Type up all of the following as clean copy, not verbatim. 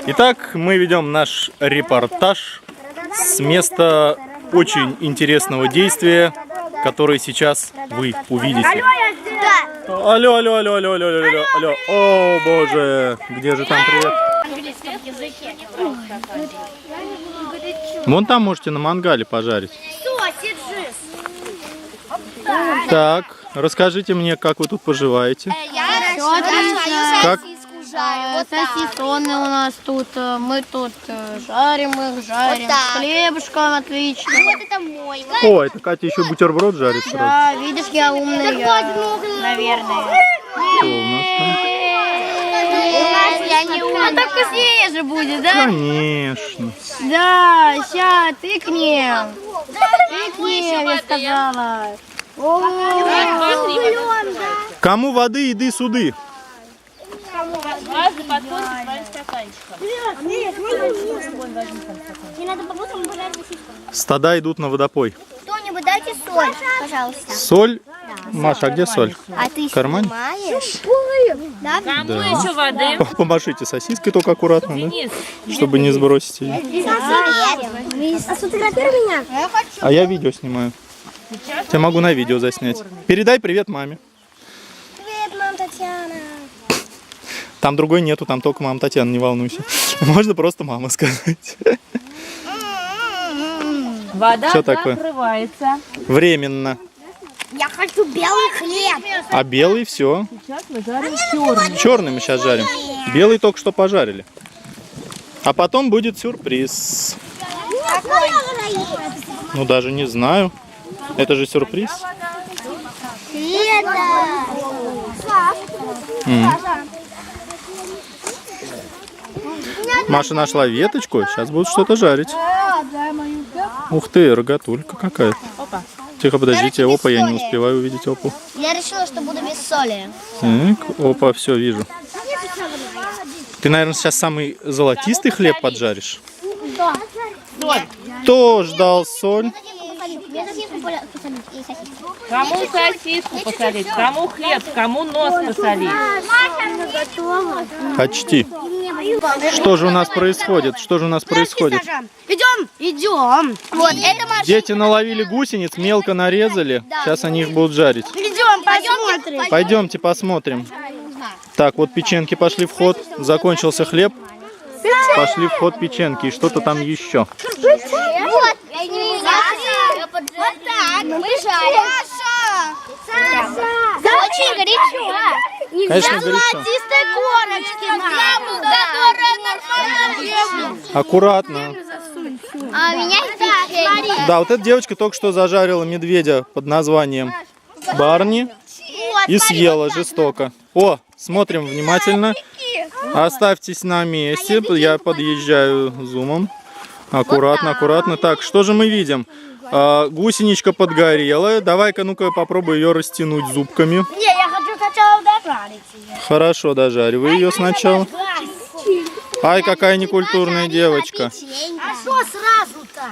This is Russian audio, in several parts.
Итак, мы ведем наш репортаж с места очень интересного действия, которое сейчас вы увидите. Алло, алло, алло, алло, алло, алло, алло. О, боже, где же там привет? Вон там можете на мангале пожарить. Так, расскажите мне, как вы тут поживаете. Как? Сосисоны у нас тут, мы тут жарим их, жарим. С хлебушком отлично. Вот это мой. О, это Катя еще бутерброд жарит сразу. Да, видишь, я умная, наверное. Что у нас там? Я не умная. А так вкуснее же будет, да? Конечно. Да, сейчас, тыкнем. Тыкнем, я сказала. Кому воды, еды, суды. Стада идут на водопой. Кто-нибудь дайте соль, пожалуйста. Соль? Маша, а где соль? А ты В кармане? снимаешь? Да? Кому еще воды? Помашите сосиской только аккуратно, да? Чтобы не сбросить ее. А сфотографируй меня. А я видео снимаю. Я могу на видео заснять. Передай привет маме. Привет, мам Татьяна. Там другой нету, там только мама Татьяна, не волнуйся. Можно просто мама сказать. Вода Что такое? закрывается. Временно. Я хочу белый хлеб. А белый все. Сейчас мы жарим черный. Черный мы сейчас жарим. Белый только что пожарили. А потом будет сюрприз. Ну даже не знаю. Это же сюрприз. Маша нашла веточку, сейчас будут что-то жарить. Ух ты, рогатулька какая-то. Тихо, подождите, опа, я не успеваю увидеть опу. Я решила, что буду без соли. Так, опа, все, вижу. Ты, наверное, сейчас самый золотистый хлеб поджаришь? Кто ждал соль? Кому сосиску посолить, кому хлеб, кому нос посолить. Почти. Что же у нас происходит? Что же у нас происходит? Идем. Вот, это машина. Дети наловили гусениц, мелко нарезали. Сейчас они их будут жарить. Идем, посмотрим. Пойдемте посмотрим. Так, вот печенки пошли в ход. Закончился хлеб. Пошли в ход печенки. И что-то там еще. Вот. Вот так. Мы жарим. Очень горячо. Конечно, горячо. Аккуратно. А у меня так. Да, вот эта девочка только что зажарила медведя под названием Барни и съела жестоко. О, смотрим внимательно. Оставьтесь на месте. Я подъезжаю зумом. Аккуратно, аккуратно. Так, что же мы видим? Гусеничка подгорела. Давай-ка, ну-ка, попробуй ее растянуть зубками. Не, я хочу сначала дожарить ее. Хорошо, дожаривай ее сначала. Ай, какая некультурная девочка. А что сразу-то?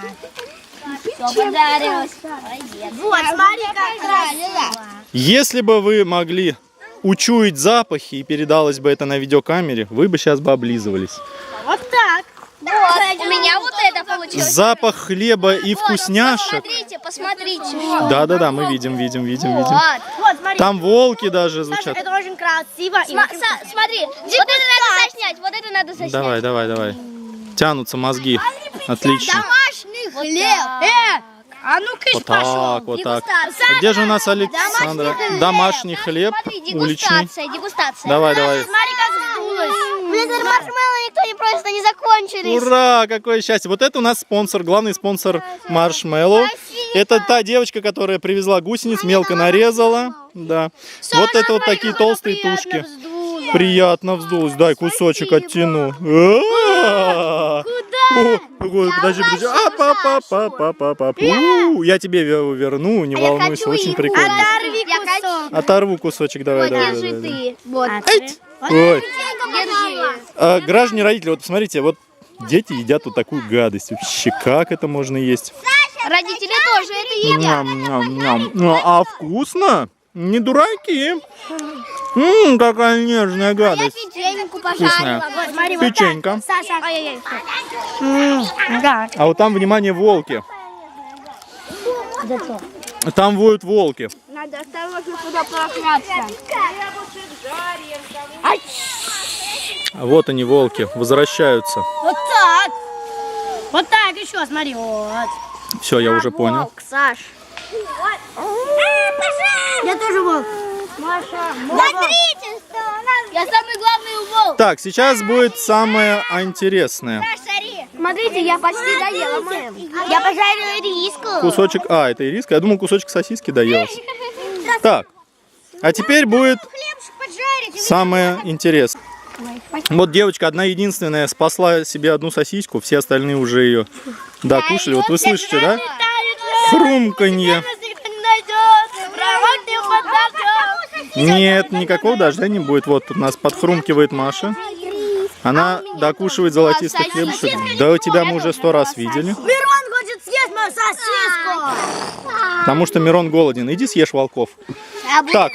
Вот, смотри, как красиво. Если бы вы могли учуять запахи и передалось бы это на видеокамере, вы бы сейчас бы облизывались. Вот так. Вот, у меня вот это получилось. Запах хлеба и вкусняшек. Посмотрите, посмотрите. Да-да-да, мы видим. Вот, смотри. Там волки даже звучат. Это очень красиво. и очень вкусно. Смотри, вот это надо заснять, вот это надо заснять. Давай. Тянутся мозги. Отлично. Домашний хлеб. А ну-ка, Вот так, вот так. А где же у нас Александра? Домашний хлеб, Смотри, уличный. дегустация. Давай. Смотри, как сдулось. Блин, это маршмеллоу никто не просто не закончились. Ура, какое счастье. Вот это у нас спонсор, главный спонсор Маршмеллоу. Это та девочка, которая привезла гусениц, мелко нарезала. Да. Вот это вот такие толстые тушки. Приятно вздулось. Дай кусочек оттяну. Подожди. Я тебе его верну, не волнуйся, очень прикольно. Оторви кусок. Оторву кусочек, давай. Держи ты. Вот. Ой. Держи. Граждане родители, вот посмотрите, вот дети едят вот такую гадость. Вообще, как это можно есть? Родители тоже это едят. А вкусно? не дураки. Какая нежная гадость. Печеньку Вкусная. пожарила. Вот, смотри, Печенька. Саша, ай-яй-яй. Да. А вот там, внимание, волки. Там воют волки. Надо осторожно туда прокрасться. Вот они, волки, возвращаются. Вот так. Вот так еще, смотри, вот. Все, я уже понял. Волк, Саш. Я тоже волк. Смотрите, что у нас... Я самый главный волк. Так, сейчас будет самое интересное. Смотрите, я почти доела. Я пожарила риску. Кусочек... А, это ириска. Я думал, кусочек сосиски доелся. Так, а теперь будет Хлебушек поджарить. самое интересное. Вот девочка одна единственная спасла себе одну сосиску, все остальные уже ее докушали. Вот вы слышите, да? Хрумканье. Нет, никакого дождя не будет. Вот у нас подхрумкивает Маша. Она докушивает золотистый хлебушек. Да, тебя мы уже 100 раз видели. Мирон хочет съесть мою сосиску. Потому что Мирон голоден. Иди съешь волков. Так.